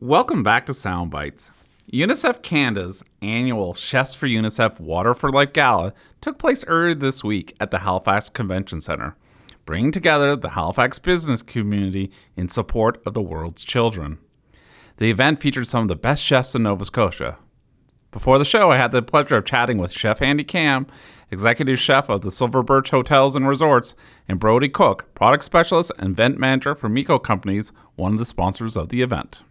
Welcome back to Soundbites. Unicef Canada's annual Chefs for Unicef Water for Life Gala took place earlier this week at the Halifax Convention Centre, bringing together the Halifax business community in support of the world's children. The event featured some of the best chefs in Nova Scotia. Before the show, I had the pleasure of chatting with Chef Andy Cam, executive chef of the Silver Birch Hotels and Resorts, and Brody Cook, product specialist and event manager for Miko Companies, one of the sponsors of the event.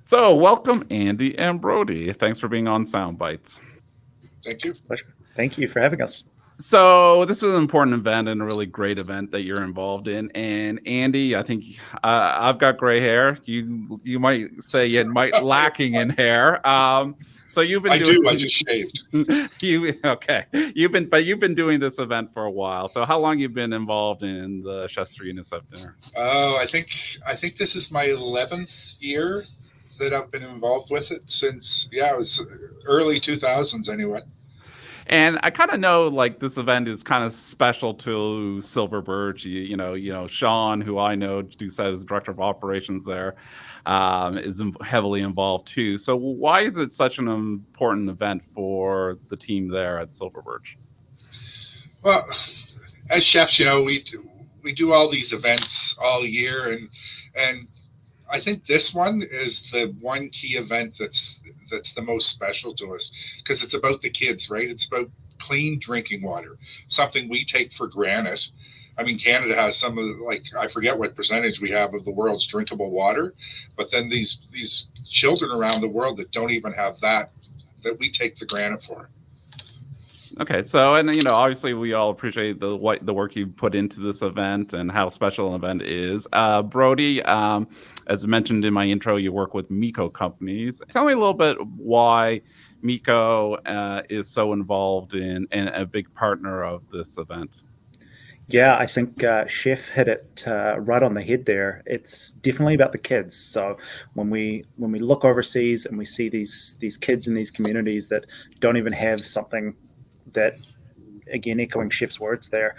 So, welcome, Andy and Brody. Thanks for being on Soundbites. Thank you. Pleasure. Thank you for having us. So, this is an important event and a really great event that you're involved in. And Andy, I think I've got gray hair. You might say you might lacking in hair. So you've been. I just shaved. Okay? You've been doing this event for a while. So how long you've been involved in the Chefs for UNICEF dinner? Oh, I think this is my 11th year that I've been involved with it since. Yeah, it was early 2000s anyway. And I kind of know like this event is kind of special to Silver Birch. You know, Sean, who I know, is director of operations there, is heavily involved too. So why is it such an important event for the team there at Silver Birch? Well, as chefs, you know, we do all these events all year, and I think this one is the one key event that's the most special to us because it's about the kids, right? It's about clean drinking water, something we take for granted. I mean, Canada has some of I forget what percentage we have of the world's drinkable water, but then these children around the world that don't even have that we take the granted for. Okay, so and you know, obviously, we all appreciate the work you put into this event and how special an event is. Brody, as mentioned in my intro, you work with Miko Companies. Tell me a little bit why Miko is so involved in and a big partner of this event. Yeah, I think Chef hit it right on the head there. It's definitely about the kids. So when we look overseas and we see these kids in these communities that don't even have something that, again, echoing Chef's words there,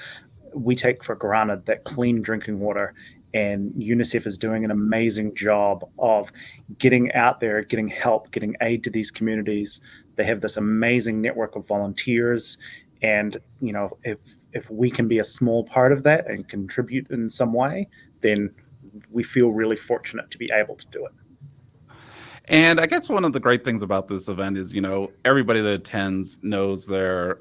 we take for granted that clean drinking water. And UNICEF is doing an amazing job of getting out there, getting help, getting aid to these communities. They have this amazing network of volunteers. And, you know, if we can be a small part of that and contribute in some way, then we feel really fortunate to be able to do it. And I guess one of the great things about this event is, you know, everybody that attends knows they're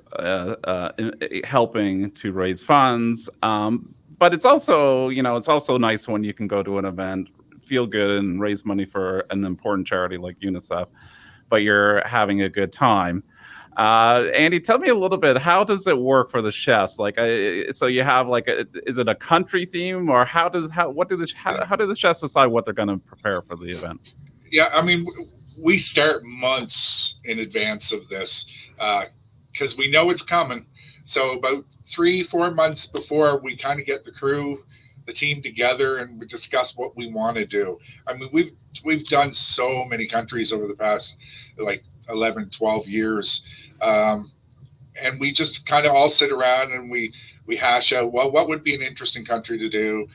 helping to raise funds. But it's also, you know, it's also nice when you can go to an event, feel good and raise money for an important charity like UNICEF, but you're having a good time. Andy, tell me a little bit, how does it work for the chefs? Like, so you have like, is it a country theme or how do the chefs decide what they're going to prepare for the event? Yeah, I mean, we start months in advance of this because we know it's coming. So about 3-4 months before, we kind of get the team together and we discuss what we want to do. I mean, we've done so many countries over the past like 11, 12 years. And we just kind of all sit around and we hash out, well, what would be an interesting country to do?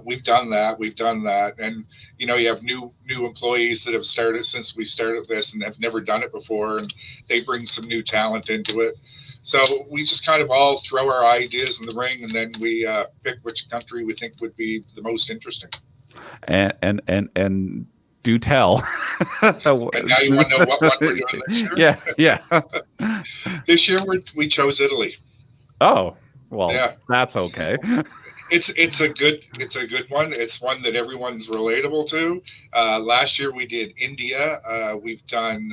We've done that. And, you know, you have new employees that have started since we started this and have never done it before. And they bring some new talent into it. So we just kind of all throw our ideas in the ring and then we pick which country we think would be the most interesting. And do tell. And now you want to know what one we're doing this year? Yeah. This year we chose Italy. Oh, well, yeah. That's okay. It's a good one. It's one that everyone's relatable to. Last year we did India. We've done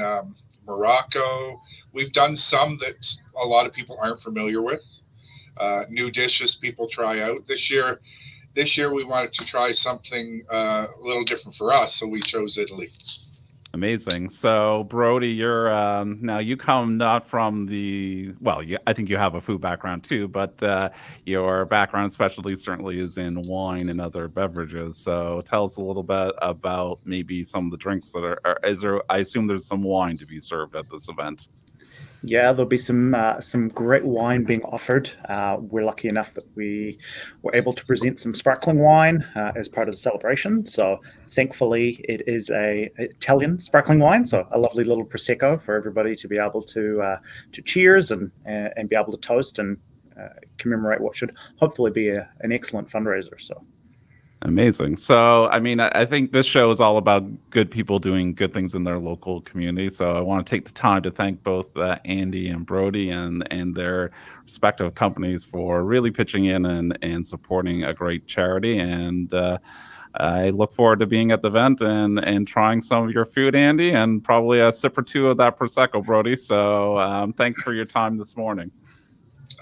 Morocco. We've done some that a lot of people aren't familiar with. New dishes people try out. This year we wanted to try something a little different for us, so we chose Italy. Amazing. So, Brody, you're now you come not from I think you have a food background too, but your background specialty certainly is in wine and other beverages. So, tell us a little bit about maybe some of the drinks that I assume there's some wine to be served at this event. Yeah, there'll be some great wine being offered. We're lucky enough that we were able to present some sparkling wine as part of the celebration. So thankfully, it is a Italian sparkling wine, so a lovely little prosecco for everybody to be able to cheers and be able to toast and commemorate what should hopefully be an excellent fundraiser. So. Amazing. So, I mean, I think this show is all about good people doing good things in their local community. So, I want to take the time to thank both Andy and Brody and their respective companies for really pitching in and supporting a great charity. And I look forward to being at the event and trying some of your food, Andy, and probably a sip or two of that Prosecco, Brody. So, thanks for your time this morning.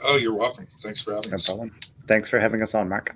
Oh, you're welcome. Thanks for having us. No problem. Thanks for having us on, Mark.